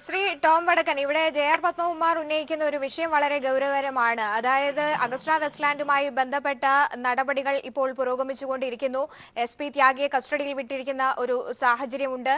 Shri Tom വടക്കൻ, ഇവിടെ ജെ.ആർ. പത്മകുമാർ ഉന്നയിക്കുന്ന ഒരു വിഷയം വളരെ ഗൗരവകരമാണ്. അതായത് അഗസ്റ്റ വെസ്റ്റ്ലാൻഡുമായി ബന്ധപ്പെട്ട നടപടികൾ ഇപ്പോൾ പുരോഗമിച്ചുകൊണ്ടിരിക്കുന്നു. SP ത്യാഗിയെ കസ്റ്റഡിയിൽ വിട്ടിരിക്കുന്ന ഒരു സാഹചര്യമുണ്ട്.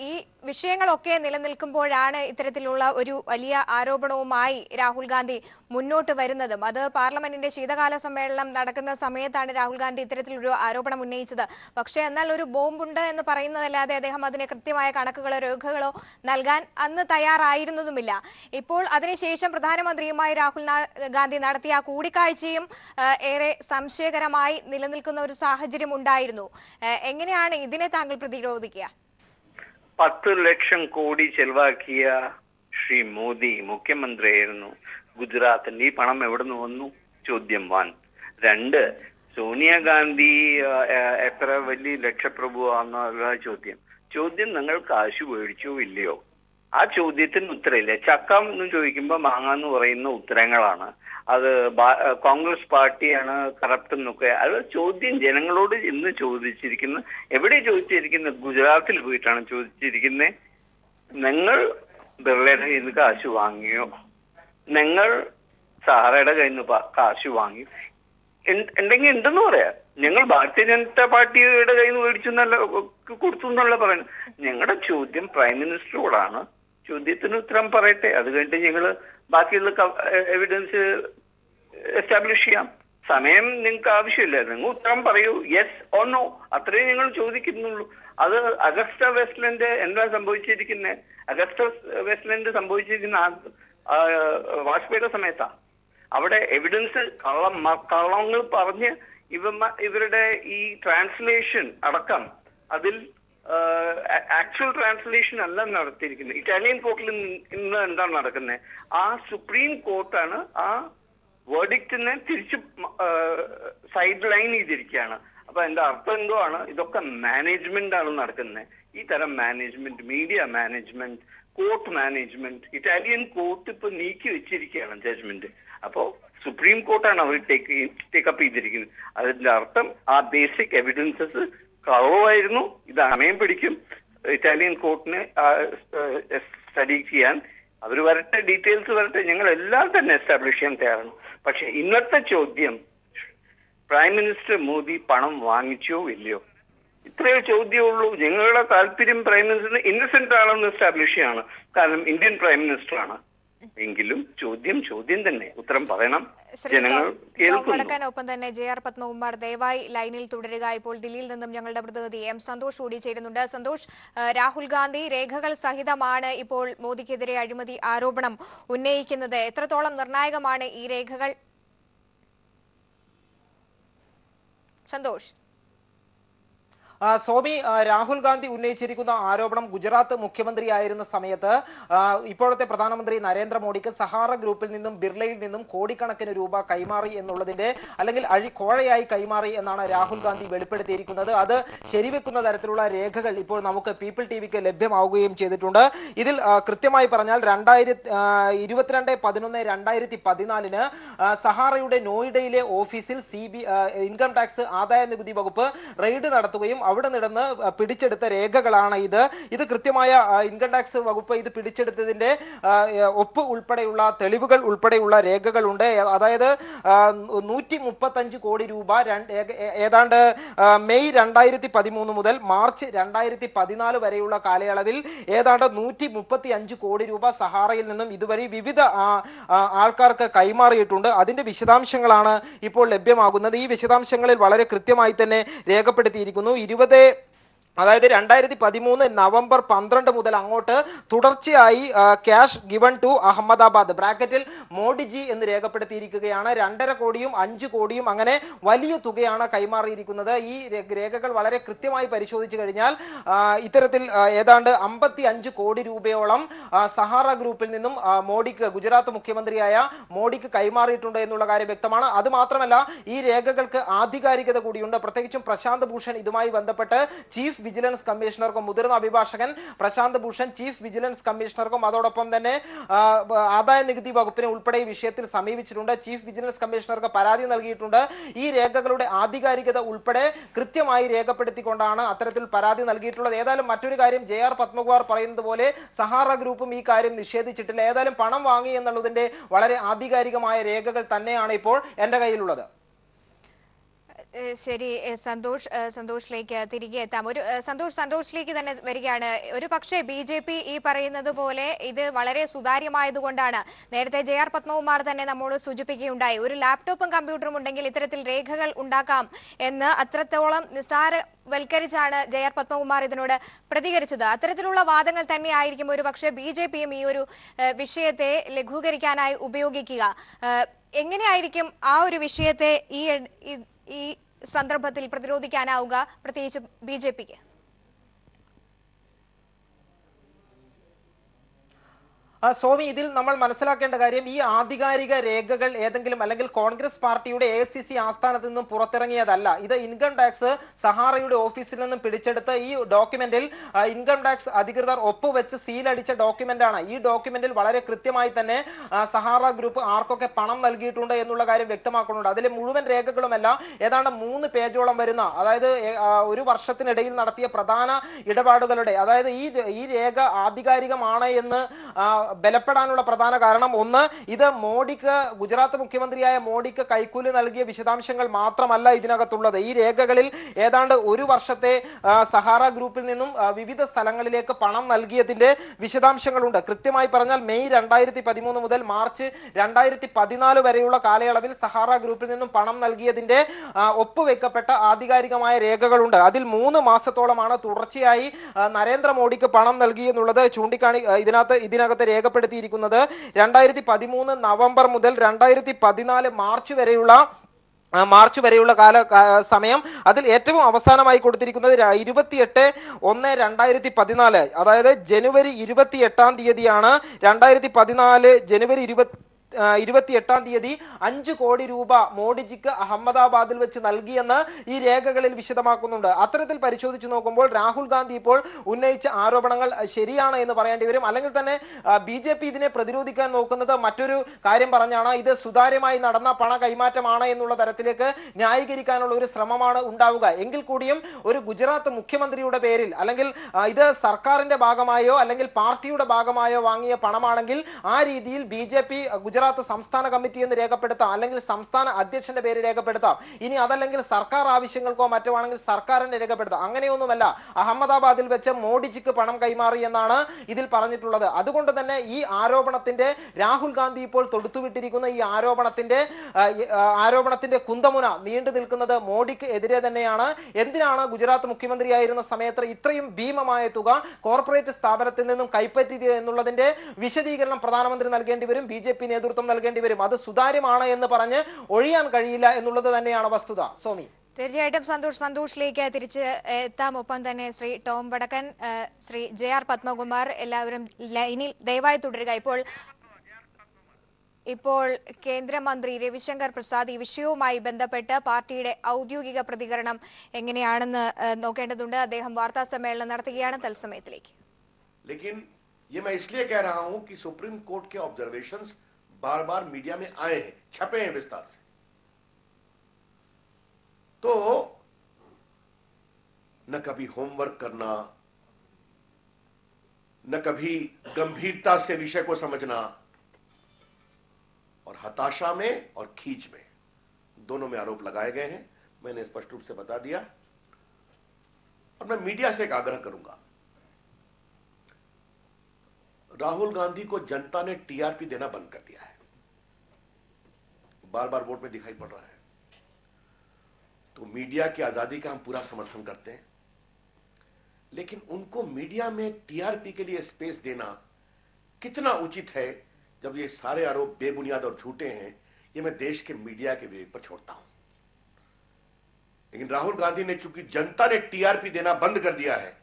ഈ വിഷയങ്ങളൊക്കെ നിലനിൽക്കുമ്പോഴാണ് ഇത്തരത്തിലുള്ള ഒരു വലിയ ആരോപണവുമായി രാഹുൽ ഗാന്ധി മുന്നോട്ട് വരുന്നതും. അത് പാർലമെന്റിന്റെ ശീതകാല സമ്മേളനം നടക്കുന്ന സമയത്താണ് രാഹുൽ ഗാന്ധി ഇത്തരത്തിലൊരു ആരോപണം ഉന്നയിച്ചത്. പക്ഷേ എന്നാൽ ഒരു ബോംബുണ്ട് എന്ന് പറയുന്നതല്ലാതെ അദ്ദേഹം അതിന് കൃത്യമായ കണക്കുകളോ രേഖകളോ നൽകാൻ അന്ന് തയ്യാറായിരുന്നതുമില്ല. ഇപ്പോൾ അതിനുശേഷം പ്രധാനമന്ത്രിയുമായി രാഹുൽ ഗാന്ധി നടത്തിയ കൂടിക്കാഴ്ചയും ഏറെ സംശയകരമായി നിലനിൽക്കുന്ന ഒരു സാഹചര്യം ഉണ്ടായിരുന്നു. എങ്ങനെയാണ് ഇതിനെ താങ്കൾ പ്രതിരോധിക്കുക? 10 ലക്ഷം കോടി ചെലവാക്കിയ ശ്രീ മോദി മുഖ്യമന്ത്രിയായിരുന്നു ഗുജറാത്തിൽ. ഈ പണം എവിടെ നിന്ന് വന്നു? ചോദ്യം 1. 2, സോണിയാഗാന്ധി എത്ര വലിയ ലക്ഷപ്രഭുവാന്നുള്ള ചോദ്യം നിങ്ങൾ കാശ് മേടിച്ചോ ഇല്ലയോ? ആ ചോദ്യത്തിന് ഉത്തരമില്ല. ചക്ക എന്ന് ചോദിക്കുമ്പോൾ മാങ്ങ എന്ന് പറയുന്ന ഉത്തരങ്ങളാണ്. അത് കോൺഗ്രസ് പാർട്ടിയാണ് കറപ്റ്റ് എന്നൊക്കെ. അത് ചോദ്യം ജനങ്ങളോട് ഇന്ന് ചോദിച്ചിരിക്കുന്നത്. എവിടെ ചോദിച്ചിരിക്കുന്നത്? ഗുജറാത്തിൽ പോയിട്ടാണ് ചോദിച്ചിരിക്കുന്നത്. നിങ്ങൾ ബിർളയുടെ കയ്യിൽ നിന്ന് കാശ് വാങ്ങിയോ? നിങ്ങൾ സഹാറയുടെ കയ്യിൽ നിന്ന് കാശ് വാങ്ങിയോ? ഉണ്ടെങ്കിൽ ഉണ്ടെന്ന് പറയാ. ഞങ്ങൾ ഭാരതീയ ജനതാ പാർട്ടിയുടെ കയ്യിൽ നിന്ന് മേടിച്ചു എന്നല്ല, കൊടുത്തു എന്നല്ല പറയുന്നത്. ഞങ്ങളുടെ ചോദ്യം പ്രൈം മിനിസ്റ്ററോടാണ്. ചോദ്യത്തിന് ഉത്തരം പറയട്ടെ. അത് കഴിഞ്ഞിട്ട് ഞങ്ങൾ ബാക്കിയുള്ള എവിഡൻസ് എസ്റ്റാബ്ലിഷ് ചെയ്യാം. സമയം നിങ്ങൾക്ക് ആവശ്യമില്ല. നിങ്ങൾ ഉത്തരം പറയൂ, യെസ് ഓർ നോ. അത്രയും ഞങ്ങൾ ചോദിക്കുന്നുള്ളൂ. അത് അഗസ്റ്റ വെസ്റ്റ്ലൻഡ് എന്താ സംഭവിച്ചിരിക്കുന്നത്? അഗസ്റ്റ വെസ്റ്റ്ലൻഡ് സംഭവിച്ചിരിക്കുന്ന വാജ്പേയിയുടെ സമയത്താണ്. അവിടെ എവിഡൻസ് കള്ളങ്ങൾ പറഞ്ഞ് ഇവരുടെ ഈ ട്രാൻസ്ലേഷൻ അടക്കം അതിൽ ആക്ച്വൽ ട്രാൻസ്ലേഷൻ അല്ല നടത്തിയിരിക്കുന്നത്. ഇറ്റാലിയൻ കോർട്ടിൽ ഇന്ന് എന്താണ് നടക്കുന്നത്? ആ സുപ്രീം കോർട്ടാണ് ആ വേർഡിക്റ്റിനെ തിരിച്ച് സൈഡ് ലൈൻ ചെയ്തിരിക്കുകയാണ്. അപ്പൊ എന്റെ അർത്ഥം എന്തോ ആണ്, ഇതൊക്കെ മാനേജ്മെന്റ് ആണ് നടക്കുന്നത്. ഈ തരം management, media management, court management, Italian court ഇപ്പൊ നീക്കി വെച്ചിരിക്കുകയാണ് ജഡ്ജ്മെന്റ്. അപ്പോ സുപ്രീം കോർട്ടാണ് അവർ ടേക്കപ്പ് ചെയ്തിരിക്കുന്നത്. അതിന്റെ അർത്ഥം ആ ബേസിക് എവിഡൻസസ് കളവായിരുന്നു. ഇത് സമയം പിടിക്കും ഇറ്റാലിയൻ കോർട്ടിനെ സ്റ്റഡി ചെയ്യാൻ. അവർ വരട്ടെ, ഡീറ്റെയിൽസ് വരട്ടെ. ഞങ്ങൾ എല്ലാം തന്നെ എസ്റ്റാബ്ലിഷ് ചെയ്യാൻ തയ്യാറാണ്. പക്ഷെ ഇന്നത്തെ ചോദ്യം, പ്രൈം മിനിസ്റ്റർ മോദി പണം വാങ്ങിച്ചോ ഇല്ലയോ? ഇത്രയേ ചോദ്യമുള്ളൂ. ഞങ്ങളുടെ താല്പര്യം പ്രൈം മിനിസ്റ്റർ ഇന്നസെന്റ് ആണെന്ന് എസ്റ്റാബ്ലിഷ് ചെയ്യാണ്. കാരണം ഇന്ത്യൻ പ്രൈം മിനിസ്റ്റർ ആണ്. എങ്കിലും ചോദ്യം തന്നെ, ഉത്തരം പറയണം. ജനങ്ങൾ കേൾക്കുന്നു. ഒപ്പം തന്നെ ജെ.ആർ. പത്മകുമാർ ദയവായി ലൈനിൽ തുടരുക. ഇപ്പോൾ ദില്ലിയിൽ നിന്നും ഞങ്ങളുടെ പ്രതിനിധി M. സന്തോഷ് കൂടി ചേരുന്നുണ്ട്. സന്തോഷ്, രാഹുൽ ഗാന്ധി രേഖകൾ സഹിതമാണ് ഇപ്പോൾ മോദിക്കെതിരെ അഴിമതി ആരോപണം ഉന്നയിക്കുന്നത്. എത്രത്തോളം നിർണായകമാണ് ഈ രേഖകൾ? സന്തോഷ്. സോമി, രാഹുൽ ഗാന്ധി ഉന്നയിച്ചിരിക്കുന്ന ആരോപണം ഗുജറാത്ത് മുഖ്യമന്ത്രിയായിരുന്ന സമയത്ത് ഇപ്പോഴത്തെ പ്രധാനമന്ത്രി നരേന്ദ്രമോദിക്ക് സഹാറ ഗ്രൂപ്പിൽ നിന്നും ബിർളയിൽ നിന്നും കോടിക്കണക്കിന് രൂപ കൈമാറി എന്നുള്ളതിന്റെ, അല്ലെങ്കിൽ കോഴയായി കൈമാറി എന്നാണ് രാഹുൽ ഗാന്ധി വെളിപ്പെടുത്തിയിരിക്കുന്നത്. അത് ശരിവെക്കുന്ന തരത്തിലുള്ള രേഖകൾ ഇപ്പോൾ നമുക്ക് പീപ്പിൾ ടിവിക്ക് ലഭ്യമാവുകയും ചെയ്തിട്ടുണ്ട്. ഇതിൽ കൃത്യമായി പറഞ്ഞാൽ 22/11/2014 സഹാറയുടെ നോയിഡയിലെ ഓഫീസിൽ ഇൻകം ടാക്സ് ആദായ നികുതി വകുപ്പ് റെയ്ഡ് നടത്തുകയും അവിടെ നിന്ന് പിടിച്ചെടുത്ത രേഖകളാണ് ഇത് കൃത്യമായ ഇൻകം ടാക്സ് വകുപ്പ് ഇത് പിടിച്ചെടുത്തതിന്റെ ഒപ്പ് ഉൾപ്പെടെയുള്ള തെളിവുകൾ ഉൾപ്പെടെയുള്ള രേഖകളുണ്ട്. അതായത് 135 കോടി രൂപ ഏതാണ്ട് മെയ് 2013 മുതൽ മാർച്ച് 2014 വരെയുള്ള കാലയളവിൽ ഏതാണ്ട് 135 കോടി രൂപ സഹാറയിൽ നിന്നും ഇതുവരെ വിവിധ ആൾക്കാർക്ക് കൈമാറിയിട്ടുണ്ട്. അതിന്റെ വിശദാംശങ്ങളാണ് ഇപ്പോൾ ലഭ്യമാകുന്നത്. ഈ വിശദാംശങ്ങളിൽ വളരെ കൃത്യമായി തന്നെ രേഖപ്പെടുത്തിയിരിക്കുന്നു. അതായത് 2013 നവംബർ 12 മുതൽ അങ്ങോട്ട് തുടർച്ചയായി ക്യാഷ് ഗിവൺ ടു അഹമ്മദാബാദ് ബ്രാക്കറ്റിൽ മോഡിജി എന്ന് രേഖപ്പെടുത്തിയിരിക്കുകയാണ്. 2.5 കോടിയും 5 കോടിയും അങ്ങനെ വലിയ തുകയാണ് കൈമാറിയിരിക്കുന്നത്. ഈ രേഖകൾ വളരെ കൃത്യമായി പരിശോധിച്ചു കഴിഞ്ഞാൽ ഇത്തരത്തിൽ ഏതാണ്ട് 55 കോടി രൂപയോളം സഹാറ ഗ്രൂപ്പിൽ നിന്നും മോഡിക്ക്, ഗുജറാത്ത് മുഖ്യമന്ത്രിയായ മോഡിക്ക് കൈമാറിയിട്ടുണ്ട് എന്നുള്ള കാര്യം വ്യക്തമാണ്. അത് മാത്രമല്ല, ഈ രേഖകൾക്ക് ആധികാരികത കൂടിയുണ്ട്. പ്രത്യേകിച്ചും പ്രശാന്ത് ഭൂഷൺ ഇതുമായി ബന്ധപ്പെട്ട് ചീഫ് വിജിലൻസ് കമ്മീഷണർക്കും, മുതിർന്ന അഭിഭാഷകൻ പ്രശാന്ത് ഭൂഷൺ ചീഫ് വിജിലൻസ് കമ്മീഷണർക്കും അതോടൊപ്പം തന്നെ ആദായ നികുതി വകുപ്പിനെ ഉൾപ്പെടെ ഈ വിഷയത്തിൽ സമീപിച്ചിട്ടുണ്ട്. ചീഫ് വിജിലൻസ് കമ്മീഷണർക്ക് പരാതി നൽകിയിട്ടുണ്ട്. ഈ രേഖകളുടെ ആധികാരികത ഉൾപ്പെടെ കൃത്യമായി രേഖപ്പെടുത്തിക്കൊണ്ടാണ് അത്തരത്തിൽ പരാതി നൽകിയിട്ടുള്ളത്. ഏതായാലും മറ്റൊരു കാര്യം, JR പത്മകുമാർ പറയുന്നത് പോലെ സഹാറ ഗ്രൂപ്പും ഈ കാര്യം നിഷേധിച്ചിട്ടില്ല. ഏതായാലും പണം വാങ്ങി എന്നുള്ളതിന്റെ വളരെ ആധികാരികമായ രേഖകൾ തന്നെയാണ് ഇപ്പോൾ എൻ്റെ കയ്യിലുള്ളത്. ശരി സന്തോഷിലേക്ക് തിരികെ എത്താം. സന്തോഷിലേക്ക് തന്നെ വരികയാണ്. ഒരു പക്ഷേ BJP ഈ പറയുന്നത് പോലെ ഇത് വളരെ സുതാര്യമായതുകൊണ്ടാണ്, നേരത്തെ JR പത്മകുമാർ തന്നെ നമ്മോട് സൂചിപ്പിക്കുകയുണ്ടായി, ഒരു ലാപ്ടോപ്പും കമ്പ്യൂട്ടറും ഉണ്ടെങ്കിൽ ഇത്തരത്തിൽ രേഖകൾ ഉണ്ടാക്കാം എന്ന് അത്രത്തോളം നിസ്സാരവൽക്കരിച്ചാണ് JR പത്മകുമാർ ഇതിനോട് പ്രതികരിച്ചത്. അത്തരത്തിലുള്ള വാദങ്ങൾ തന്നെയായിരിക്കും ഒരു പക്ഷേ BJPയും ഈ ഒരു വിഷയത്തെ ലഘൂകരിക്കാനായി ഉപയോഗിക്കുക. എങ്ങനെയായിരിക്കും ആ ഒരു വിഷയത്തെ ഈ സന്ദർഭത്തിൽ പ്രതിരോധിക്കാനാവുക, പ്രത്യേകിച്ച് BJPക്ക്? സ്വാമി, ഇതിൽ നമ്മൾ മനസ്സിലാക്കേണ്ട കാര്യം, ഈ ആധികാരിക രേഖകൾ ഏതെങ്കിലും അല്ലെങ്കിൽ കോൺഗ്രസ് പാർട്ടിയുടെ AICC ആസ്ഥാനത്ത് നിന്നും പുറത്തിറങ്ങിയതല്ല. ഇത് ഇൻകം ടാക്സ് സഹാറയുടെ ഓഫീസിൽ നിന്നും പിടിച്ചെടുത്ത് ഈ ഡോക്യുമെന്റിൽ ഇൻകം ടാക്സ് അധികൃതർ ഒപ്പുവെച്ച് സീലടിച്ച ഡോക്യുമെന്റ് ആണ്. ഈ ഡോക്യുമെന്റിൽ വളരെ കൃത്യമായി തന്നെ സഹാറ ഗ്രൂപ്പ് ആർക്കൊക്കെ പണം നൽകിയിട്ടുണ്ട് എന്നുള്ള കാര്യം വ്യക്തമാക്കുന്നുണ്ട്. അതിലെ മുഴുവൻ രേഖകളുമല്ല, ഏതാണ്ട് 3 പേജോളം വരുന്ന, അതായത് ഒരു വർഷത്തിനിടയിൽ നടത്തിയ പ്രധാന ഇടപാടുകളുടെ, അതായത് ഈ രേഖ ആധികാരികമാണ് എന്ന് ബലപ്പെടാനുള്ള പ്രധാന കാരണം, ഒന്ന്, ഇത് മോഡിക്ക്, ഗുജറാത്ത് മുഖ്യമന്ത്രിയായ മോഡിക്ക് കൈക്കൂലി നൽകിയ വിശദാംശങ്ങൾ മാത്രമല്ല ഇതിനകത്തുള്ളത്. ഈ രേഖകളിൽ ഏതാണ്ട് ഒരു വർഷത്തെ സഹാറ ഗ്രൂപ്പിൽ നിന്നും വിവിധ സ്ഥലങ്ങളിലേക്ക് പണം നൽകിയതിന്റെ വിശദാംശങ്ങളുണ്ട്. കൃത്യമായി പറഞ്ഞാൽ മെയ് 2013 മുതൽ മാർച്ച് 2014 വരെയുള്ള കാലയളവിൽ സഹാറ ഗ്രൂപ്പിൽ നിന്നും പണം നൽകിയതിന്റെ ഒപ്പുവെക്കപ്പെട്ട ആധികാരികമായ രേഖകളുണ്ട്. അതിൽ 3 മാസത്തോളമാണ് തുടർച്ചയായി നരേന്ദ്രമോദിക്ക് പണം നൽകി എന്നുള്ളത് ഇതിനകത്ത് രേഖപ്പെടുത്തിയിരിക്കുന്നത്. 2013 നവംബർ മുതൽ 2014 മാർച്ച് വരെയുള്ള സമയം. അതിൽ ഏറ്റവും അവസാനമായി കൊടുത്തിരിക്കുന്നത് 28/1/2014, അതായത് ജനുവരി 28-ാം തീയതിയാണ്. 2014 ജനുവരി 28-ാം തീയതി 5 കോടി രൂപ മോഡിജിക്ക് അഹമ്മദാബാദിൽ വെച്ച് നൽകിയെന്ന് ഈ രേഖകളിൽ വിശദമാക്കുന്നുണ്ട്. അത്തരത്തിൽ പരിശോധിച്ച് നോക്കുമ്പോൾ രാഹുൽ ഗാന്ധി ഇപ്പോൾ ഉന്നയിച്ച ആരോപണങ്ങൾ ശരിയാണ് എന്ന് പറയേണ്ടി വരും. അല്ലെങ്കിൽ തന്നെ BJP ഇതിനെ പ്രതിരോധിക്കാൻ നോക്കുന്നത് മറ്റൊരു കാര്യം പറഞ്ഞാണ്, ഇത് സുതാര്യമായി നടന്ന പണ കൈമാറ്റമാണ് എന്നുള്ള തരത്തിലേക്ക് ന്യായീകരിക്കാനുള്ള ഒരു ശ്രമമാണ് ഉണ്ടാവുക. എങ്കിൽ കൂടിയും ഒരു ഗുജറാത്ത് മുഖ്യമന്ത്രിയുടെ പേരിൽ, അല്ലെങ്കിൽ ഇത് സർക്കാരിന്റെ ഭാഗമായോ അല്ലെങ്കിൽ പാർട്ടിയുടെ ഭാഗമായോ വാങ്ങിയ പണമാണെങ്കിൽ ആ രീതിയിൽ BJP ഗുജറാത്ത് സംസ്ഥാന കമ്മിറ്റി എന്ന് രേഖപ്പെടുത്താം, അല്ലെങ്കിൽ സംസ്ഥാന അധ്യക്ഷന്റെ പേര് രേഖപ്പെടുത്താം. ഇനി അതല്ലെങ്കിൽ സർക്കാർ ആവശ്യങ്ങൾക്കോ മറ്റോ ആണെങ്കിൽ സർക്കാരിനെ രേഖപ്പെടുത്താം. അങ്ങനെയൊന്നുമല്ല, അഹമ്മദാബാദിൽ വെച്ച് മോഡിജിക്ക് പണം കൈമാറി എന്നാണ് ഇതിൽ പറഞ്ഞിട്ടുള്ളത്. അതുകൊണ്ട് തന്നെ ഈ ആരോപണത്തിന്റെ, രാഹുൽ ഗാന്ധി ഇപ്പോൾ തൊടുത്തുവിട്ടിരിക്കുന്ന ഈ ആരോപണത്തിന്റെ കുന്തമുന നീണ്ടു നിൽക്കുന്നത് മോഡിക്ക് എതിരെ തന്നെയാണ്. എന്തിനാണ് ഗുജറാത്ത് മുഖ്യമന്ത്രിയായിരുന്ന സമയത്ത് ഇത്രയും ഭീമമായ തുക കോർപ്പറേറ്റ് സ്ഥാപനത്തിൽ നിന്നും കൈപ്പറ്റിയത് എന്നുള്ളതിന്റെ വിശദീകരണം പ്രധാനമന്ത്രി നൽകേണ്ടി വരും, BJP നേതൃത്വം നൽകേണ്ടി വരും. അത് സുതാര്യമാണ് എന്ന് പറഞ്ഞ് ഒഴിയാൻ കഴിയില്ല എന്നുള്ളത് തന്നെയാണ് വസ്തുത. സോമി, തീർച്ചയായിട്ടും സന്തോഷിലേക്ക് തിരിച്ച് എത്താം. ഒപ്പം തന്നെ ശ്രീ ടോം വടക്കൻ, ശ്രീ JR പത്മകുമാർ, എല്ലാവരും ലൈനിൽ ദയവായി തുടരുക. ഇപ്പോൾ കേന്ദ്രമന്ത്രി രവിശങ്കർ പ്രസാദ് ഈ വിഷയവുമായി ബന്ധപ്പെട്ട് പാർട്ടിയുടെ ഔദ്യോഗിക പ്രതികരണം എങ്ങനെയാണെന്ന് നോക്കേണ്ടതുണ്ട്. അദ്ദേഹം വാർത്താ സമ്മേളനം നടത്തുകയാണ്. തത്സമയത്തിലേക്ക്. लेकिन ये मैं इसलिए कह रहा हूं कि सुप्रीम कोर्ट के ऑब्जर्वेशंस बार बार मीडिया में आए हैं, छपे हैं विस्तार से, तो न कभी होमवर्क करना, न कभी गंभीरता से विषय को समझना, और हताशा में और खींच में दोनों में आरोप लगाए गए हैं. मैंने स्पष्ट रूप से बता दिया, और मैं मीडिया से एक आग्रह करूंगा, राहुल गांधी को जनता ने टीआरपी देना बंद कर दिया है, बार बार वोट में दिखाई पड़ रहा है. तो मीडिया की आजादी का हम पूरा समर्थन करते हैं, लेकिन उनको मीडिया में टीआरपी के लिए स्पेस देना कितना उचित है जब ये सारे आरोप बेबुनियाद और झूठे हैं, ये मैं देश के मीडिया के विवेक पर छोड़ता हूं. लेकिन राहुल गांधी ने, चूंकि जनता ने टीआरपी देना बंद कर दिया है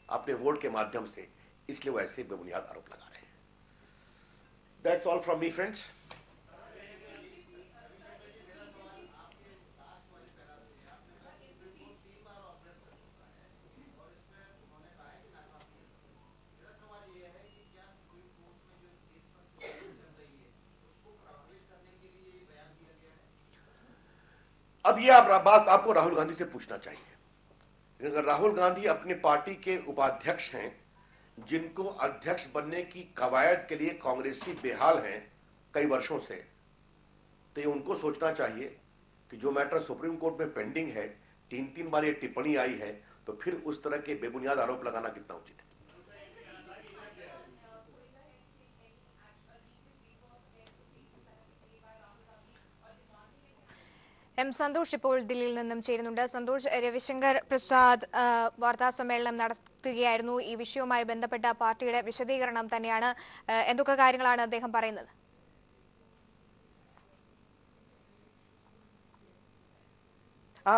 अपने वोट के माध्यम से, इसलिए वो ऐसे बेबुनियाद आरोप लगा रहे हैं. That's all from me friends. अब ये बात आपको राहुल गांधी से पूछना चाहिए। अगर राहुल गांधी अपनी पार्टी के उपाध्यक्ष हैं, जिनको अध्यक्ष बनने की कवायद के लिए कांग्रेसी बेहाल हैं कई वर्षों से, तो ये उनको सोचना चाहिए कि जो मैटर सुप्रीम कोर्ट में पेंडिंग है, 3 बार ये टिप्पणी आई है, तो फिर उस तरह के बेबुनियाद आरोप लगाना कितना उचित है। എം സന്തോഷ് ഇപ്പോൾ ദില്ലിയിൽ നിന്നും ചേരുന്നുണ്ട്. സന്തോഷ്, രവിശങ്കർ പ്രസാദ് വാർത്താ സമ്മേളനം നടത്തുകയായിരുന്നു. ഈ വിഷയവുമായി ബന്ധപ്പെട്ട പാർട്ടിയുടെ വിശദീകരണം തന്നെയാണ്. എന്തൊക്കെ കാര്യങ്ങളാണ് അദ്ദേഹം പറയുന്നത്?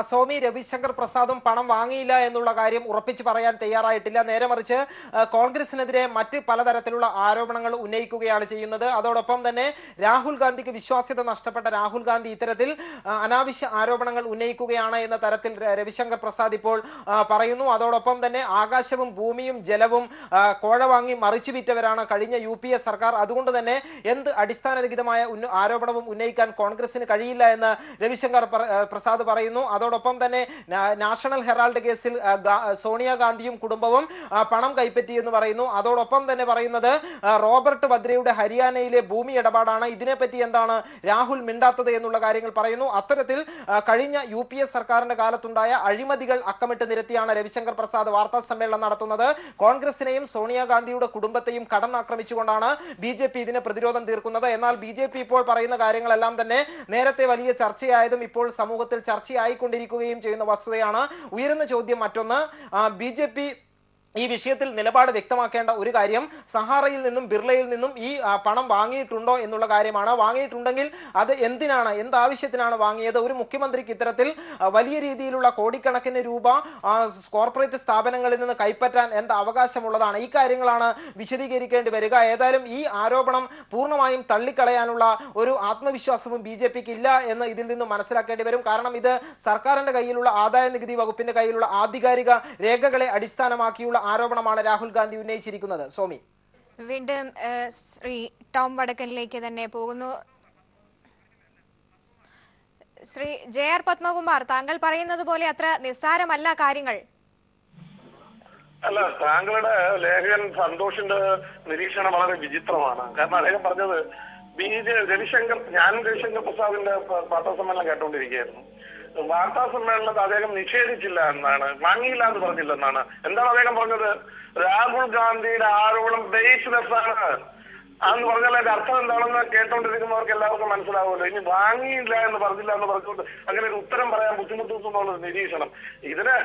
സ്വാമി രവിശങ്കർ പ്രസാദും പണം വാങ്ങിയില്ല എന്നുള്ള കാര്യം ഉറപ്പിച്ച് പറയാൻ തയ്യാറായിട്ടില്ല. നേരെ മറിച്ച് കോൺഗ്രസിനെതിരെ മറ്റ് പലതരത്തിലുള്ള ആരോപണങ്ങൾ ഉന്നയിക്കുകയാണ് ചെയ്യുന്നത്. അതോടൊപ്പം തന്നെ രാഹുൽ ഗാന്ധിക്ക് വിശ്വാസ്യത നഷ്ടപ്പെട്ട രാഹുൽ ഗാന്ധി ഇത്തരത്തിൽ അനാവശ്യ ആരോപണങ്ങൾ ഉന്നയിക്കുകയാണ് എന്ന തരത്തിൽ രവിശങ്കർ പ്രസാദ് ഇപ്പോൾ പറയുന്നു. അതോടൊപ്പം തന്നെ ആകാശവും ഭൂമിയും ജലവും കോഴ വാങ്ങി മറിച്ചു വിറ്റവരാണ് കഴിഞ്ഞ UPA സർക്കാർ. അതുകൊണ്ട് തന്നെ എന്ത് അടിസ്ഥാനരഹിതമായ ആരോപണവും ഉന്നയിക്കാൻ കോൺഗ്രസിന് കഴിയില്ല എന്ന് രവിശങ്കർ പ്രസാദ് പറയുന്നു. അതോടൊപ്പം തന്നെ നാഷണൽ ഹെറാൾഡ് കേസിൽ സോണിയാഗാന്ധിയും കുടുംബവും പണം കൈപ്പറ്റി എന്ന് പറയുന്നു. അതോടൊപ്പം തന്നെ പറയുന്നത് റോബർട്ട് വദ്രയുടെ ഹരിയാനയിലെ ഭൂമി ഇടപാടാണ്. ഇതിനെപ്പറ്റി എന്താണ് രാഹുൽ മിണ്ടാത്തത് എന്നുള്ള കാര്യങ്ങൾ പറയുന്നു. അത്തരത്തിൽ കഴിഞ്ഞ UPA സർക്കാരിന്റെ കാലത്തുണ്ടായ അഴിമതികൾ അക്കമിട്ട് നിരത്തിയാണ് രവിശങ്കർ പ്രസാദ് വാർത്താ സമ്മേളനം നടത്തുന്നത്. കോൺഗ്രസിനെയും സോണിയാഗാന്ധിയുടെ കുടുംബത്തെയും കടന്നാക്രമിച്ചുകൊണ്ടാണ് BJP ഇതിനെ പ്രതിരോധം തീർക്കുന്നത്. എന്നാൽ BJP ഇപ്പോൾ പറയുന്ന കാര്യങ്ങളെല്ലാം തന്നെ നേരത്തെ വലിയ ചർച്ചയായതും ഇപ്പോൾ സമൂഹത്തിൽ ചർച്ചയായി കൊണ്ടിരിക്കുകയും ചെയ്യുന്ന വസ്തുതയാണ്. ഉയരുന്ന ചോദ്യം മറ്റൊന്ന്, BJP ഈ വിഷയത്തിൽ നിലപാട് വ്യക്തമാക്കേണ്ട ഒരു കാര്യം സഹാറയിൽ നിന്നും ബിർളയിൽ നിന്നും ഈ പണം വാങ്ങിയിട്ടുണ്ടോ എന്നുള്ള കാര്യമാണ്. വാങ്ങിയിട്ടുണ്ടെങ്കിൽ അത് എന്തിനാണ്, എന്താവശ്യത്തിനാണ് വാങ്ങിയത്? ഒരു മുഖ്യമന്ത്രിക്ക് ഇത്തരത്തിൽ വലിയ രീതിയിലുള്ള കോടിക്കണക്കിന് രൂപ കോർപ്പറേറ്റ് സ്ഥാപനങ്ങളിൽ നിന്ന് കൈപ്പറ്റാൻ എന്ത് അവകാശമുള്ളതാണ്? ഈ കാര്യങ്ങളാണ് വിശദീകരിക്കേണ്ടി വരിക. ഏതായാലും ഈ ആരോപണം പൂർണ്ണമായും തള്ളിക്കളയാനുള്ള ഒരു ആത്മവിശ്വാസവും BJPക്ക് ഇല്ല എന്ന് ഇതിൽ നിന്ന് മനസ്സിലാക്കേണ്ടി വരും. കാരണം ഇത് സർക്കാരിന്റെ കയ്യിലുള്ള ആദായ നികുതി വകുപ്പിന്റെ കയ്യിലുള്ള ആധികാരിക രേഖകളെ അടിസ്ഥാനമാക്കിയുള്ള ആരോപണമാണ് രാഹുൽ ഗാന്ധി ഉന്നയിച്ചിരിക്കുന്നത്. സോമി, വീണ്ടും ശ്രീ ടോം വടക്കനിലേക്ക് തന്നെ പോകുന്നു. ശ്രീ JR പത്മകുമാർ, താങ്കൾ പറയുന്നത് പോലെ അത്ര നിസ്സാരമല്ല കാര്യങ്ങൾ. അല്ല, താങ്കളുടെ ലേഖകൻ സന്തോഷിന്റെ നിരീക്ഷണം വളരെ വിചിത്രമാണ്. കാരണം അദ്ദേഹം പറഞ്ഞത് ഞാനും രവിശങ്കർ പ്രസാദിന്റെ വാർത്താ സമ്മേളനം കേട്ടുകൊണ്ടിരിക്കുകയായിരുന്നു. വാർത്താ സമ്മേളനത്തിൽ അദ്ദേഹം നിഷേധിച്ചില്ല എന്നാണ്, വാങ്ങിയില്ല എന്ന് പറഞ്ഞില്ലെന്നാണ്. എന്താണ് അദ്ദേഹം പറഞ്ഞത്? രാഹുൽ ഗാന്ധിയുടെ ആരോപണം ബേസ്ലെസ് ആണ് എന്ന് പറഞ്ഞാൽ അതിന്റെ അർത്ഥം എന്താണെന്ന് കേട്ടോണ്ടിരിക്കുന്നവർക്ക് എല്ലാവർക്കും മനസ്സിലാവുമല്ലോ. ഇനി വാങ്ങിയില്ല എന്ന് പറഞ്ഞില്ല എന്ന് പറഞ്ഞുകൊണ്ട് അങ്ങനെ ഒരു ഉത്തരം പറയാൻ ബുദ്ധിമുട്ടുന്നുള്ള നിരീക്ഷണം, ഇതിനെ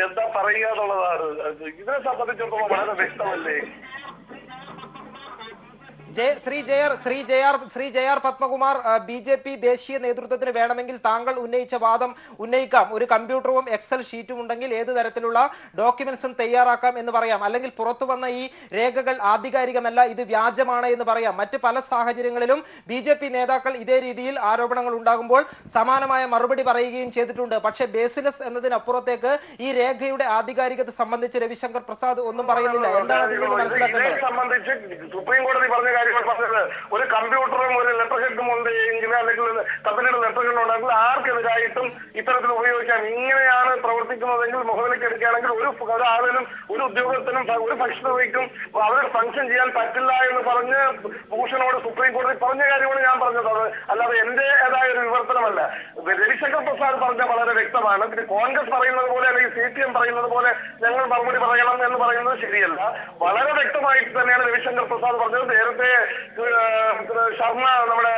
എന്താ പറയുക എന്നുള്ളതാണ്. ഇതിനെ സംബന്ധിച്ചിടത്തോളം വളരെ വ്യക്തമല്ലേ? ശ്രീ JR പത്മകുമാർ, BJP ദേശീയ നേതൃത്വത്തിന് വേണമെങ്കിൽ താങ്കൾ ഉന്നയിച്ച വാദം ഉന്നയിക്കാം. ഒരു കമ്പ്യൂട്ടറും എക്സൽ ഷീറ്റും ഉണ്ടെങ്കിൽ ഏത് തരത്തിലുള്ള ഡോക്യുമെന്റ്സും തയ്യാറാക്കാം എന്ന് പറയാം. അല്ലെങ്കിൽ പുറത്തു വന്ന ഈ രേഖകൾ ആധികാരികമല്ല, ഇത് വ്യാജമാണ് എന്ന് പറയാം. മറ്റ് പല സാഹചര്യങ്ങളിലും BJP നേതാക്കൾ ഇതേ രീതിയിൽ ആരോപണങ്ങൾ ഉണ്ടാകുമ്പോൾ സമാനമായ മറുപടി പറയുകയും ചെയ്തിട്ടുണ്ട്. പക്ഷേ ബേസിലെസ് എന്നതിനപ്പുറത്തേക്ക് ഈ രേഖയുടെ ആധികാരികത സംബന്ധിച്ച് രവിശങ്കർ പ്രസാദ് ഒന്നും പറയുന്നില്ല. എന്താണ് അതിൽ നിന്ന് മനസ്സിലാക്കേണ്ടത്? സുപ്രീം കോടതി പറഞ്ഞ പറഞ്ഞത് ഒരു കമ്പ്യൂട്ടറും ഒരു ലെറ്റർ ഹെഡും ഉണ്ടെങ്കിൽ അല്ലെങ്കിൽ കമ്പനിയുടെ ലെറ്റർ ഹെഡ് ഉണ്ടെങ്കിൽ ആർക്കെതിരായിട്ടും ഇത്തരത്തിൽ ഉപയോഗിക്കാം. ഇങ്ങനെയാണ് പ്രവർത്തിക്കുന്നതെങ്കിൽ മുഖവിലേക്ക് എടുക്കുകയാണെങ്കിൽ ഒരാളിനും ഒരു ഉദ്യോഗസ്ഥനും ഒരു ഫംഗ്ഷനറിക്കും അവരുടെ ഫംഗ്ഷൻ ചെയ്യാൻ പറ്റില്ല എന്ന് പറഞ്ഞ് ഭൂഷണോട് സുപ്രീം കോടതി പറഞ്ഞ കാര്യമാണ് ഞാൻ പറഞ്ഞത്. അത് അല്ലാതെ എന്റേതായ ഒരു വിവർത്തനമല്ല. രവിശങ്കർ പ്രസാദ് പറഞ്ഞ വളരെ വ്യക്തമാണ്. പിന്നെ കോൺഗ്രസ് പറയുന്നത് പോലെ അല്ലെങ്കിൽ CPM പറയുന്നത് പോലെ ഞങ്ങൾ മറുപടി പറയണം എന്ന് പറയുന്നത് ശരിയല്ല. വളരെ വ്യക്തമായിട്ട് തന്നെയാണ് രവിശങ്കർ പ്രസാദ് പറഞ്ഞത്. നേരത്തെ ശർമ്മ നമ്മുടെ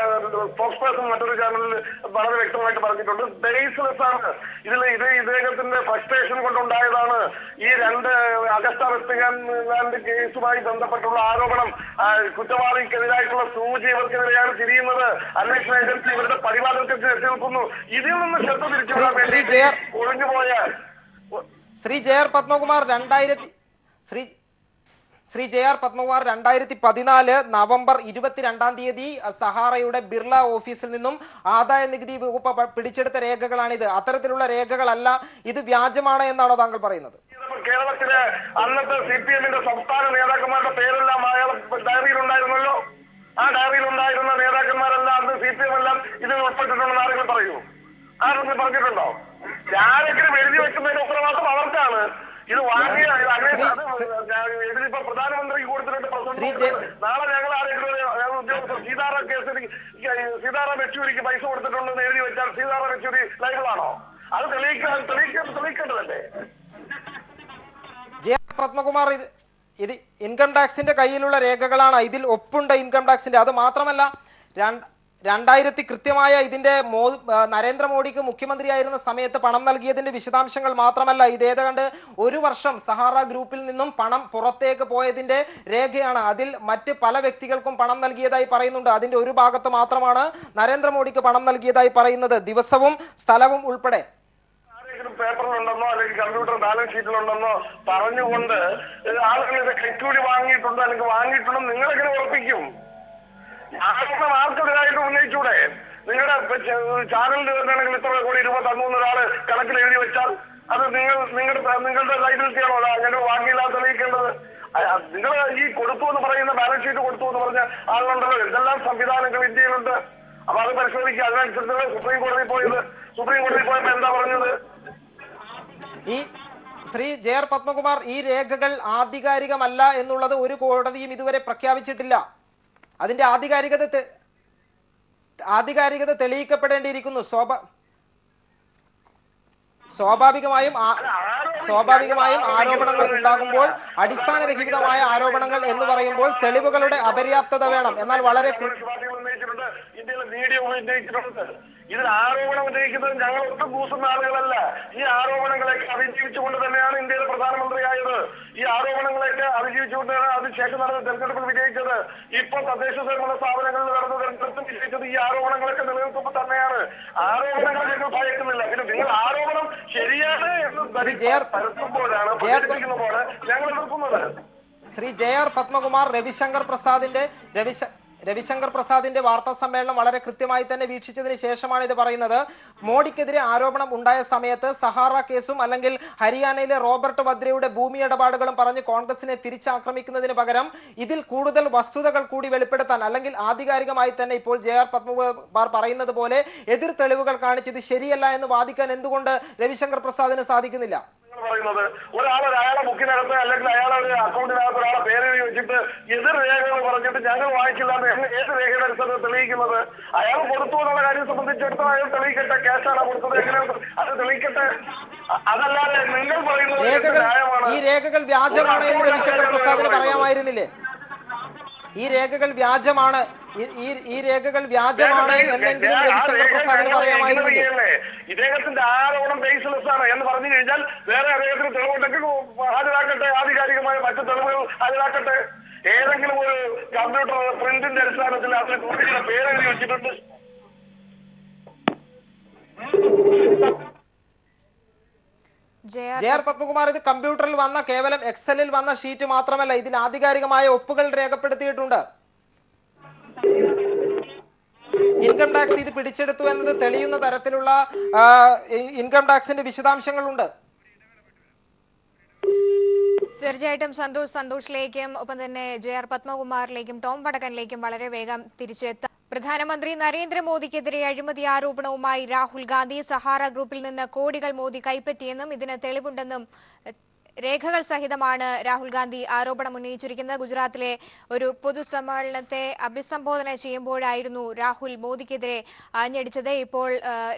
സ്പോക്സ് പേഴ്സൺ മറ്റൊരു ചാനലിൽ വളരെ വ്യക്തമായിട്ട് പറഞ്ഞിട്ടുണ്ട്. ബേസ്ലെസ് ആണ്. ഇത് ഇദ്ദേഹത്തിന്റെ ഫ്രസ്ട്രേഷൻ കൊണ്ടുണ്ടായതാണ്. ഈ രണ്ട് അഗസ്റ്റ വെസ്റ്റ്ലാൻഡ് കേസുമായി ബന്ധപ്പെട്ടുള്ള ആരോപണം കുറ്റവാളിക്കെതിരായിട്ടുള്ള സൂചി ഇവർക്കെതിരെയാണ് തിരിയുന്നത്. അന്വേഷണ ഏജൻസി ഇവരുടെ പരിപാലനത്തിൽ എത്തി നിൽക്കുന്നു. ഇതിൽ നിന്ന് ശ്രദ്ധ തിരിച്ചുവിടാൻ വേണ്ടി ഒഴിഞ്ഞുപോയ ശ്രീ JR പത്മകുമാർ 2014 നവംബർ 22 സഹാറയുടെ ബിർള ഓഫീസിൽ നിന്നും ആദായ നികുതി വകുപ്പ് പിടിച്ചെടുത്ത രേഖകളാണിത്. അത്തരത്തിലുള്ള രേഖകളല്ല, ഇത് വ്യാജമാണ് എന്നാണോ താങ്കൾ പറയുന്നത്? കേരളത്തിലെ അന്നത്തെ CPMന്റെ സംസ്ഥാന നേതാക്കന്മാരുടെ പേരെല്ലാം അയാൾ ഡയറിയിലുണ്ടായിരുന്നല്ലോ. ആ ഡയറിയിലുണ്ടായിരുന്ന നേതാക്കന്മാരെല്ലാം അന്ന് CPM എല്ലാം ഇതിൽ ഉൾപ്പെട്ടിട്ടുണ്ടെന്ന് ആരെങ്കിലും പറയൂ? ആരെങ്കിലും പറഞ്ഞിട്ടുണ്ടോ? ആരെങ്കിലും എഴുതി വെക്കുന്നതിന്റെ ഉത്തരവാദിത്വം അവർക്കാണ്. ഇത് വാങ്ങിയ ഇതിലിപ്പോ പ്രധാനമന്ത്രിക്ക് കൊടുത്തിട്ടുണ്ട് പ്രസന്റ്. നാളെ ഞങ്ങൾ ആരെങ്കിലും ഉദ്യോഗസ്ഥർ സീതാറാം യെച്ചൂരിക്ക് പൈസ കൊടുത്തിട്ടുണ്ടെന്ന് എഴുതി വെച്ചാൽ സീതാറാം യെച്ചൂരി ലൈബിളാണോ? അത് തെളിയിക്കേണ്ടതല്ലേ? പത്മകുമാർ, ഇത് ഇൻകം ടാക്സിന്റെ കയ്യിലുള്ള രേഖകളാണ്. ഇതിൽ ഒപ്പുണ്ട് ഇൻകം ടാക്സിന്റെ. അത് മാത്രമല്ല 2000 കൃത്യമായ ഇതിന്റെ നരേന്ദ്രമോദിക്ക് മുഖ്യമന്ത്രിയായിരുന്ന സമയത്ത് പണം നൽകിയതിന്റെ വിശദാംശങ്ങൾ മാത്രമല്ല, ഇതേതാണ്ട് 1 വർഷം സഹാറ ഗ്രൂപ്പിൽ നിന്നും പണം പുറത്തേക്ക് പോയതിന്റെ രേഖയാണ്. അതിൽ മറ്റ് പല വ്യക്തികൾക്കും പണം നൽകിയതായി പറയുന്നുണ്ട്. അതിന്റെ ഒരു ഭാഗത്ത് മാത്രമാണ് നരേന്ദ്രമോദിക്ക് പണം നൽകിയതായി പറയുന്നത്, ദിവസവും സ്ഥലവും ഉൾപ്പെടെ. പേപ്പറിലുണ്ടെന്നോ അല്ലെങ്കിൽ കമ്പ്യൂട്ടർ ബാലൻസ് ഷീറ്റിലുണ്ടെന്നോ പറഞ്ഞുകൊണ്ട് ആളുകൾ ഇത് കൈക്കൂലി വാങ്ങിയിട്ടുണ്ടോ അല്ലെങ്കിൽ വാങ്ങിയിട്ടുണ്ടെന്ന് നിങ്ങളെങ്ങനെ ഉറപ്പിക്കും? ആരോപണം ആർക്കെതിരായിട്ട് ഉന്നയിച്ചൂടെ? നിങ്ങളുടെ ചാനലിൽ വരുന്നെങ്കിൽ ഇത്ര കോടി രൂപ തന്നു ഒരാള് കണക്കിൽ എഴുതി വെച്ചാൽ അത് നിങ്ങളുടെ ലൈബിലിറ്റിയാണോ അങ്ങനെ വാങ്ങിയില്ലാതെ തെളിയിക്കേണ്ടത്? നിങ്ങൾ ഈ കൊടുത്തു എന്ന് പറയുന്ന ബാലൻസ് ഷീറ്റ് കൊടുത്തു എന്ന് പറഞ്ഞ ആളുകളുണ്ടല്ലോ, എന്തെല്ലാം സംവിധാനങ്ങൾ ഇന്ത്യയിലുണ്ട്. അപ്പൊ അത് പരിശോധിക്കുക. അതിനനുസരിച്ച് സുപ്രീം കോടതി പോയപ്പോ എന്താ പറഞ്ഞത്? ഈ ശ്രീ JR പത്മകുമാർ, ഈ രേഖകൾ ആധികാരികമല്ല എന്നുള്ളത് ഒരു കോടതിയും ഇതുവരെ പ്രഖ്യാപിച്ചിട്ടില്ല. അതിന്റെ ആധികാരികത തെളിയിക്കപ്പെടേണ്ടിയിരിക്കുന്നു. സ്വാഭാവികമായും ആരോപണങ്ങൾ ഉണ്ടാകുമ്പോൾ, അടിസ്ഥാനരഹിതമായ ആരോപണങ്ങൾ എന്ന് പറയുമ്പോൾ തെളിവുകളുടെ അപര്യാപ്തത വേണം. എന്നാൽ വളരെ ഇന്ത്യയിലെ മീഡിയ ഉന്നയിച്ചിട്ടുണ്ട്. ഇതിൽ ആരോപണം ഉന്നയിക്കുന്നത് ഞങ്ങൾ ഒട്ടും കൂസുന്ന ആളുകളല്ല. ഈ ആരോപണങ്ങളെയൊക്കെ അതിജീവിച്ചുകൊണ്ട് തന്നെയാണ് ഇന്ത്യയിലെ പ്രധാനമന്ത്രിയായത്. ഈ ആരോപണങ്ങളെയൊക്കെ അതിജീവിച്ചുകൊണ്ടാണ് അതിനുശേഷം നടന്ന തെരഞ്ഞെടുപ്പിൽ വിജയിച്ചത്. ഇപ്പോൾ തദ്ദേശ സ്വയംഭരണ സ്ഥാപനങ്ങളിൽ നടന്ന തെരഞ്ഞെടുപ്പും വിജയിച്ചത് ഈ ആരോപണങ്ങളൊക്കെ നിലനിൽക്കുമ്പോൾ തന്നെയാണ്. ആരോപണങ്ങൾ ഞങ്ങൾ ഭയക്കുന്നില്ല. പിന്നെ നിങ്ങൾ ആരോപണം ശരിയാണ് എന്ന് പരത്തുമ്പോഴാണ്, പ്രചരിപ്പിക്കുന്നതാണ് ഞങ്ങൾ എതിർക്കുന്നത്. ശ്രീ JR പത്മകുമാർ, രവിശങ്കർ പ്രസാദിന്റെ വാർത്താ സമ്മേളനം വളരെ കൃത്യമായി തന്നെ വീക്ഷിച്ചതിന് ശേഷമാണ് ഇത് പറയുന്നത്. മോഡിക്കെതിരെ ആരോപണം ഉണ്ടായ സമയത്ത് സഹാറ കേസും അല്ലെങ്കിൽ ഹരിയാനയിലെ റോബർട്ട് വദ്രയുടെ ഭൂമി ഇടപാടുകളും പറഞ്ഞ് കോൺഗ്രസിനെ തിരിച്ചാക്രമിക്കുന്നതിന് പകരം ഇതിൽ കൂടുതൽ വസ്തുതകൾ കൂടി വെളിപ്പെടുത്താൻ, അല്ലെങ്കിൽ ആധികാരികമായി തന്നെ ഇപ്പോൾ JR പത്മകുമാർ പറയുന്നത് പോലെ എതിർ തെളിവുകൾ കാണിച്ചത് ശരിയല്ല എന്ന് വാദിക്കാൻ എന്തുകൊണ്ട് രവിശങ്കർ പ്രസാദിന് സാധിക്കുന്നില്ല? പറയുന്നത് അയാളെ ബുക്കിനകത്ത് അല്ലെങ്കിൽ അയാളെ അക്കൗണ്ടിനകത്ത് ഒരാളെ പേര് വെച്ചിട്ട് എതിർ രേഖകൾ പറഞ്ഞിട്ട് ഞങ്ങൾ വായിച്ചില്ലാന്ന് ഏത് രേഖയുടെ അടിസ്ഥാനത്തിൽ തെളിയിക്കുന്നത്? അയാൾ കൊടുത്തു എന്നുള്ള കാര്യം സംബന്ധിച്ചിടത്തോളം അയാൾ തെളിയിക്കട്ടെ. ക്യാഷാണ് കൊടുത്തത്, എങ്ങനെയാണ് അത് തെളിയിക്കട്ടെ. അതല്ലാതെ നിങ്ങൾ പറയുന്നത് ഈ രേഖകൾ വ്യാജമാണ് എന്ന് രവിശങ്കർ പ്രസാദിന് പറയാമായിരുന്നില്ലേ? ഈ രേഖകൾ വ്യാജമാണ് എന്നെങ്കിലും രവിശങ്കർ പ്രസാദിന് പറയാമായിരുന്നില്ലേ? ഇദ്ദേഹത്തിന്റെ ആരോപണം ബേസ്ലെസ് ആണ് എന്ന് പറഞ്ഞു കഴിഞ്ഞാൽ വേറെ അദ്ദേഹത്തിന് തെളിവുണ്ടെങ്കിൽ ഹാജരാക്കട്ടെ, ആധികാരികമായ മറ്റു തെളിവുകൾ ഹാജരാക്കട്ടെ. ഏതെങ്കിലും ഒരു കമ്പ്യൂട്ടർ പ്രിന്റിന്റെ അടിസ്ഥാനത്തിൽ അതിന് കോടിയുടെ പേരെഴുതി വെച്ചിട്ടുണ്ട്. JR പത്മകുമാർ, ഇത് കമ്പ്യൂട്ടറിൽ വന്ന, കേവലം എക്സലിൽ വന്ന ഷീറ്റ് മാത്രമല്ല, ഇതിൽ ആധികാരികമായ ഒപ്പുകൾ രേഖപ്പെടുത്തിയിട്ടുണ്ട്. ഇൻകം ടാക്സ് ഇത് പിടിച്ചെടുത്തു എന്നത് തെളിയുന്ന തരത്തിലുള്ള ഇൻകം ടാക്സിന്റെ വിശദാംശങ്ങളുണ്ട്. തീർച്ചയായിട്ടും സന്തോഷിലേക്കും ഒപ്പം തന്നെ JR പത്മകുമാറിലേക്കും ടോം വടക്കനിലേക്കും വളരെ വേഗം തിരിച്ചെത്താം. പ്രധാനമന്ത്രി നരേന്ദ്രമോദിക്കെതിരെ അഴിമതി ആരോപണവുമായി രാഹുൽ ഗാന്ധി. സഹാറ ഗ്രൂപ്പിൽ നിന്ന് കോടികൾ മോദി കൈപ്പറ്റിയെന്നും ഇതിന് തെളിവുണ്ടെന്നും രേഖകൾ സഹിതമാണ് രാഹുൽ ഗാന്ധി ആരോപണം ഉന്നയിച്ചിരിക്കുന്നത്. ഗുജറാത്തിലെ ഒരു പൊതുസമ്മേളനത്തെ അഭിസംബോധന ചെയ്യുമ്പോഴായിരുന്നു രാഹുൽ മോദിക്കെതിരെ ആഞ്ഞടിച്ചത്. ഇപ്പോൾ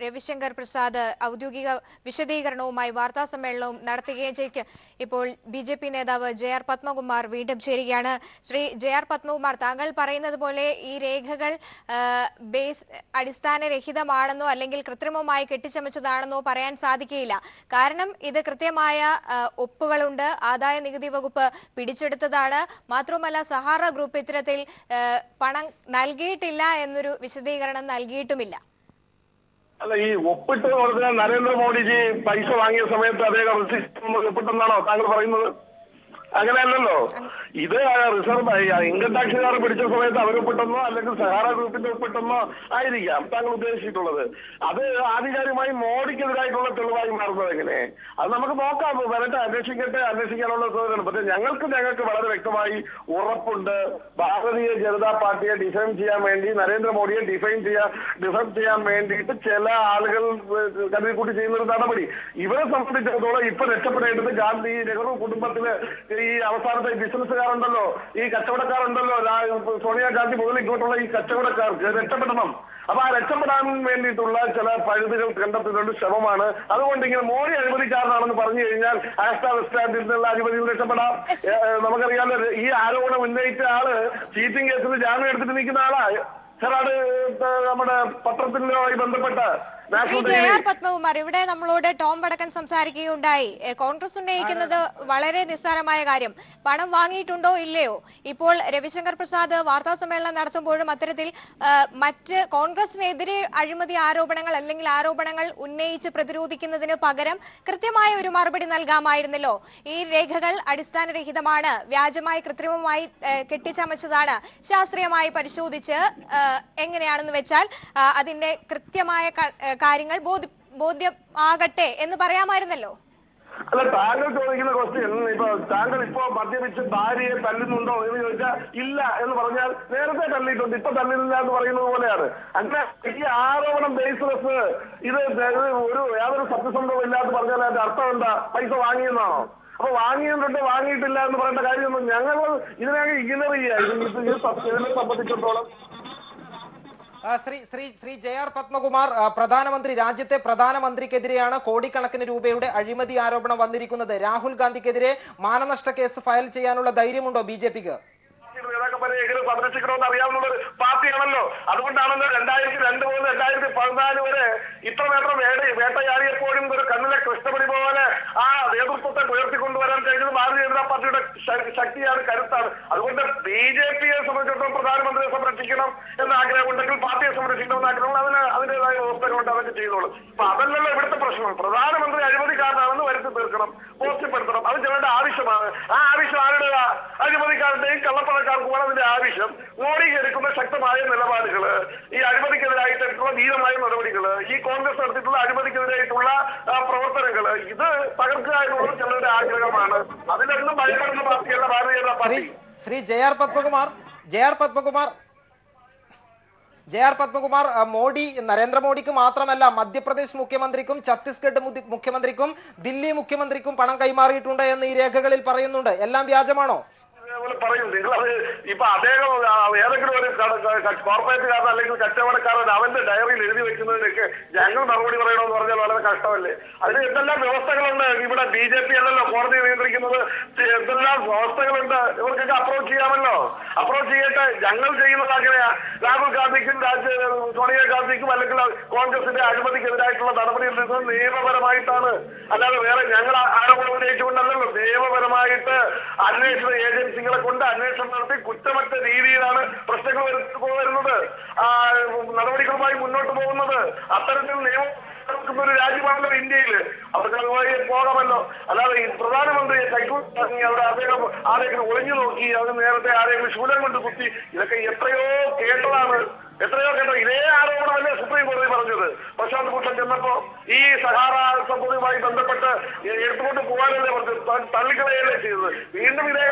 രവിശങ്കർ പ്രസാദ് ഔദ്യോഗിക വിശദീകരണവുമായി വാർത്താ സമ്മേളനവും നടത്തുകയും ചെയ്യും. ഇപ്പോൾ BJP നേതാവ് JR പത്മകുമാർ വീണ്ടും ചേരുകയാണ്. ശ്രീ JR പത്മകുമാർ, താങ്കൾ പറയുന്നത് പോലെ ഈ രേഖകൾ അടിസ്ഥാനരഹിതമാണെന്നോ അല്ലെങ്കിൽ കൃത്രിമമായി കെട്ടിച്ചമച്ചതാണെന്നോ പറയാൻ സാധിക്കുകയില്ല. കാരണം ഇത് കൃത്യമായ ഒപ്പുകളുണ്ട്. ആദായ നികുതി വകുപ്പ് പിടിച്ചെടുത്തതാണ്. മാത്രമല്ല സഹാറ ഗ്രൂപ്പ് ഇത്തരത്തിൽ പണം നൽകിയിട്ടില്ല എന്നൊരു വിശദീകരണം നൽകിയിട്ടുമില്ല. അല്ല, ഈ ഒപ്പിട്ട് നരേന്ദ്രമോദിജി പൈസ വാങ്ങിയ സമയത്ത് അദ്ദേഹം ഒപ്പിട്ടെന്നാണോ താങ്കൾ പറയുന്നത്? അങ്ങനെയല്ലല്ലോ. ഇത് റിസർവ് ഇൻകം ടാക്സുകാർ പിടിച്ച സമയത്ത് അവർ ഒപ്പിട്ടെന്നോ അല്ലെങ്കിൽ സഹാറ ഗ്രൂപ്പിന്റെ ഒപ്പിട്ടെന്നോ ആയിരിക്കാം താങ്കൾ ഉദ്ദേശിച്ചിട്ടുള്ളത്. അത് ആധികാരികമായി മോഡിക്കെതിരായിട്ടുള്ള തെളിവായി മാറുന്നത് എങ്ങനെ? അത് നമുക്ക് നോക്കാം, വരട്ടെ, അന്വേഷിക്കാനുള്ള സ്വാതന്ത്ര്യം. പക്ഷെ ഞങ്ങൾക്ക് വളരെ വ്യക്തമായി ഉറപ്പുണ്ട്. ഭാരതീയ ജനതാ പാർട്ടിയെ ഡിഫൈൻ ചെയ്യാൻ വേണ്ടി, നരേന്ദ്രമോദിയെ ഡിഫൈൻ ചെയ്യാൻ വേണ്ടിയിട്ട് ചില ആളുകൾ കരുതിക്കൂട്ടി ചെയ്യുന്ന ഒരു നടപടി. ഇവരെ സംബന്ധിച്ചിടത്തോളം ഇപ്പൊ രക്ഷപ്പെടേണ്ടത് ഗാന്ധി നെഹ്റു കുടുംബത്തില് ഈ അവസാനത്തെ ബിസിനസ്സുകാരുണ്ടല്ലോ, ഈ കച്ചവടക്കാരുണ്ടല്ലോ, സോണിയാഗാന്ധി മുതൽ ഇങ്ങോട്ടുള്ള ഈ കച്ചവടക്കാർക്ക് രക്ഷപ്പെടണം. അപ്പൊ ആ രക്ഷപ്പെടാൻ വേണ്ടിയിട്ടുള്ള ചില പഴുതുകൾ കണ്ടെത്തുന്ന ശ്രമമാണ്. അതുകൊണ്ട് ഇങ്ങനെ മോഡി അഴിമതിക്കാരനാണെന്ന് പറഞ്ഞു കഴിഞ്ഞാൽ ആസ്ട്ര ബസ് സ്റ്റാൻഡിൽ നിന്നുള്ള അഴിമതിയിൽ രക്ഷപ്പെടാം. നമുക്കറിയാമല്ലോ, ഈ ആരോപണം ഉന്നയിച്ച ആള് ചീറ്റിംഗ് കേസിൽ ജാമ്യം എടുത്തിട്ട് നിൽക്കുന്ന ആളാ. ചെറാട് നമ്മുടെ പത്രത്തിലുമായി ബന്ധപ്പെട്ട് ശ്രീ JR പത്മകുമാർ, ഇവിടെ നമ്മളോട് ടോം വടക്കൻ സംസാരിക്കുകയുണ്ടായി. കോൺഗ്രസ് ഉന്നയിക്കുന്നത് വളരെ നിസ്സാരമായ കാര്യം, പണം വാങ്ങിയിട്ടുണ്ടോ ഇല്ലയോ. ഇപ്പോൾ രവിശങ്കർ പ്രസാദ് വാർത്താ സമ്മേളനം നടത്തുമ്പോഴും അത്തരത്തിൽ മറ്റ് കോൺഗ്രസിനെതിരെ അഴിമതി ആരോപണങ്ങൾ അല്ലെങ്കിൽ ആരോപണങ്ങൾ ഉന്നയിച്ച് പ്രതിരോധിക്കുന്നതിന് പകരം കൃത്യമായ ഒരു മറുപടി നൽകാമായിരുന്നല്ലോ. ഈ രേഖകൾ അടിസ്ഥാനരഹിതമാണ്, വ്യാജമായി കൃത്രിമമായി കെട്ടിച്ചമച്ചതാണ്, ശാസ്ത്രീയമായി പരിശോധിച്ച് എങ്ങനെയാണെന്ന് വെച്ചാൽ അതിന്റെ കൃത്യമായ കാര്യങ്ങൾ ബോധ്യമാകട്ടെ എന്ന് പറയാമായിരുന്നല്ലോ. അല്ല, താങ്കൾ ചോദിക്കുന്ന ക്വസ്റ്റ്യൻ, താങ്കൾ ഇപ്പോ മദ്യപിച്ച് ഭാര്യയെ തല്ലുന്നുണ്ടോ എന്ന് ചോദിച്ചാൽ ഇല്ല എന്ന് പറഞ്ഞാൽ നേരത്തെ തല്ലിയിട്ടുണ്ട്, ഇപ്പൊ തല്ലില്ല എന്ന് പറയുന്നത് പോലെയാണ്. അങ്ങനെ ഈ ആരോപണം ബേസ്ലെസ്, ഇത് ഒരു യാതൊരു സത്യസന്ധവും ഇല്ലാന്ന് പറഞ്ഞാൽ അതിന്റെ അർത്ഥം എന്താ? പൈസ വാങ്ങിയെന്നാണോ? അപ്പൊ വാങ്ങിയിട്ടുണ്ട് വാങ്ങിയിട്ടില്ല എന്ന് പറയേണ്ട കാര്യമൊന്നും ഞങ്ങൾ ഇതിനകം ഇഗ്നോർ ചെയ്യുക. ഇതിനെ സംബന്ധിച്ചിടത്തോളം ശ്രീ JR പത്മകുമാർ, രാജ്യത്തെ പ്രധാനമന്ത്രിക്കെതിരെയാണ് കോടിക്കണക്കിന് രൂപയുടെ അഴിമതി ആരോപണം വന്നിരിക്കുന്നത്. രാഹുൽ ഗാന്ധിക്കെതിരെ മാനനഷ്ട കേസ് ഫയൽ ചെയ്യാനുള്ള ധൈര്യമുണ്ടോ BJPക്ക്? സംരക്ഷിക്കണമെന്ന് അറിയാവുന്ന ഒരു പാർട്ടിയാണല്ലോ. അതുകൊണ്ടാണല്ലോ 2002 മുതൽ 2014 വരെ ഇത്രമാത്രം വേട്ടയാടിയപ്പോഴും ഒരു കണ്ണിലെ കൃഷ്ണമണി പോലെ ആ നേതൃത്വത്തെ ഉയർത്തിക്കൊണ്ടുവരാൻ കഴിഞ്ഞത് ഭാരതീയ ജനതാ പാർട്ടിയുടെ ശക്തിയാണ്, കരുത്താണ്. അതുകൊണ്ട് BJPയെ സംബന്ധിച്ചിടത്തോളം പ്രധാനമന്ത്രിയെ സംരക്ഷിക്കണം എന്ന ആഗ്രഹമുണ്ടെങ്കിൽ, പാർട്ടിയെ സംരക്ഷിക്കണം എന്ന ആഗ്രഹമുണ്ട്, അതിന്റേതായ വ്യവസ്ഥകളുണ്ട്, അതൊക്കെ ചെയ്തോളും. അപ്പൊ അതല്ലല്ലോ ഇവിടുത്തെ പ്രശ്നം. പ്രധാനമന്ത്രി അഴിമതിക്കാരനാണെന്ന് വരുത്തി തീർക്കണം, ബോധ്യപ്പെടുത്തണം. അത് ജനങ്ങളുടെ ആവശ്യമാണ്. ആ ആവശ്യം ആരുടേതാ? അഴിമതിക്കാരുടെയും കള്ളപ്പണക്കാർക്കുമാണ് അതിന്റെ ആവശ്യം. മോഡി എടുക്കുന്ന ശക്തമായ നിലപാടുകള്, ഈ അഴിമതിക്കെതിരായിട്ടുള്ള ധീരമായ നടപടികള്, ഈ കോൺഗ്രസ് നടത്തിയിട്ടുള്ള അഴിമതിക്കെതിരായിട്ടുള്ള പ്രവർത്തനങ്ങള്, ഇത് തകർക്കുക എന്നുള്ളത് ചിലരുടെ ആഗ്രഹമാണ്. അതിലൊന്നും ഭയപ്പെടുന്ന പാർട്ടിയല്ല ഭാരതീയ ജനതാ പാർട്ടി. ശ്രീ JR പത്മകുമാർ, നരേന്ദ്രമോദിക്ക് മാത്രമല്ല മധ്യപ്രദേശ് മുഖ്യമന്ത്രിക്കും ഛത്തീസ്ഗഡ് മുഖ്യമന്ത്രിക്കും ദില്ലി മുഖ്യമന്ത്രിക്കും പണം കൈമാറിയിട്ടുണ്ട് എന്ന് ഈ രേഖകളിൽ പറയുന്നുണ്ട്. എല്ലാം വ്യാജമാണോ? പറയും നിങ്ങളത്. ഇപ്പൊ അദ്ദേഹം ഏതെങ്കിലും ഒരു കോർപ്പറേറ്റുകാരൻ അല്ലെങ്കിൽ കച്ചവടക്കാരൻ അവന്റെ ഡയറിയിൽ എഴുതി വെക്കുന്നതിനൊക്കെ ഞങ്ങൾ മറുപടി പറയണമെന്ന് പറഞ്ഞാൽ വളരെ കഷ്ടമല്ലേ? അതിന് എന്തെല്ലാം വ്യവസ്ഥകളുണ്ട്. ഇവിടെ BJP അല്ലല്ലോ കോടതി നിയന്ത്രിക്കുന്നത്. എന്തെല്ലാം വ്യവസ്ഥകളുണ്ട്. ഇവർക്കൊക്കെ അപ്രോച്ച് ചെയ്യാമല്ലോ. അപ്രോച്ച് ചെയ്യട്ടെ. ഞങ്ങൾ ചെയ്യുന്നത് അങ്ങനെയാ. രാഹുൽ ഗാന്ധിക്കും സോണിയാഗാന്ധിക്കും അല്ലെങ്കിൽ കോൺഗ്രസിന്റെ അഴിമതിക്കെതിരായിട്ടുള്ള നടപടിയിൽ നിന്ന് നിയമപരമായിട്ടാണ്, അല്ലാതെ വേറെ ഞങ്ങൾ ആരോപണം ഉന്നയിച്ചുകൊണ്ടല്ലല്ലോ. നിയമപരമായിട്ട് അന്വേഷണ ഏജൻസികളെ കൊണ്ട് അന്വേഷണം നടത്തി കുറ്റമറ്റ രീതിയിലാണ് പ്രശ്നങ്ങൾ വരുന്നത്, നടപടികളുമായി മുന്നോട്ട് പോകുന്നത്. അത്തരത്തിൽ നിയമം ഒരു രാജ്യമാണല്ലോ ഇന്ത്യയില്. അവർക്ക് അതുമായി പോകാമല്ലോ. അല്ലാതെ ഈ പ്രധാനമന്ത്രിയെ കൈക്കൂട്ടി അവിടെ അദ്ദേഹം ആരെങ്കിലും ഒളിഞ്ഞു നോക്കി, അത് നേരത്തെ ആരെങ്കിലും ശൂലം കൊണ്ട് കുത്തി, ഇതൊക്കെ എത്രയോ കേട്ടതാണ്. ഇതേ ആരോപണമല്ലേ സുപ്രീം കോടതി പറഞ്ഞത്. പ്രശാന്ത് ഭൂഷൺ ചെന്നപ്പോ ഈ സഹാറ സംഭവവുമായി ബന്ധപ്പെട്ട് എടുത്തുകൊണ്ട് പോകാനല്ലേ പറഞ്ഞത്, തള്ളിക്കളയല്ലേ ചെയ്തത്. വീണ്ടും ഇതേ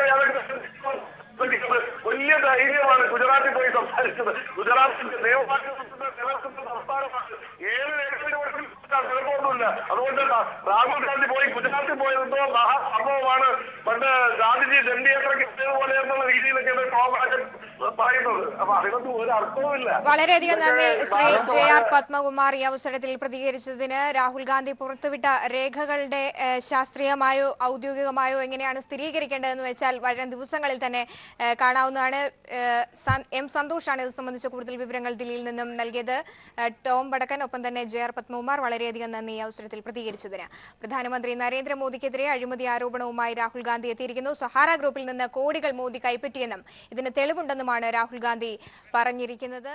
വലിയ ധൈര്യമാണ് ഗുജറാത്തിൽ പോയി സംസാരിച്ചത്. ഗുജറാത്തിന്റെ നിയമമാറ്റത്തിന്റെ നിലനിൽക്കുന്ന സംസ്ഥാനമാണ്. ഏത് രേഖയിലും കുഴപ്പമൊന്നുമില്ല. അതുകൊണ്ട് രാഹുൽ ഗാന്ധി പോയി ഗുജറാത്തിൽ പോയതെന്തോ മഹാസംഭവമാണ്. പണ്ട് ഗാന്ധിജി ദണ്ഡിയാത്രയ്ക്ക് പോലെ എന്നുള്ള രീതിയിലൊക്കെയാണ് പറയുന്നത്. അപ്പൊ അതിനൊന്നും ഒരു അർത്ഥവുമില്ല. വളരെയധികം നന്ദി ശ്രീ JR പത്മകുമാർ ഈ അവസരത്തിൽ പ്രതികരിച്ചതിന്. രാഹുൽ ഗാന്ധി പുറത്തുവിട്ട രേഖകളുടെ ശാസ്ത്രീയമായോ ഔദ്യോഗികമായോ എങ്ങനെയാണ് സ്ഥിരീകരിക്കേണ്ടതെന്ന് വെച്ചാൽ വരും ദിവസങ്ങളിൽ തന്നെ കാണാവുന്നതാണ്. M സന്തോഷാണ് ഇത് സംബന്ധിച്ച കൂടുതൽ വിവരങ്ങൾ ദില്ലിയിൽ നിന്നും നൽകിയത്. ടോം വടക്കൻ, ഒപ്പം തന്നെ JR പത്മകുമാർ, വളരെയധികം നന്ദി ഈ അവസരത്തിൽ പ്രതികരിച്ചതിന്. പ്രധാനമന്ത്രി നരേന്ദ്രമോദിക്കെതിരെ അഴിമതി ആരോപണവുമായി രാഹുൽ ഗാന്ധി എത്തിയിരിക്കുന്നു. സഹാറ ഗ്രൂപ്പിൽ നിന്ന് കോടികൾ മോദി കൈപ്പറ്റിയെന്നും ഇതിന് തെളിവുണ്ടെന്നുമാണ് രാഹുൽ ഗാന്ധി പറഞ്ഞിരിക്കുന്നത്.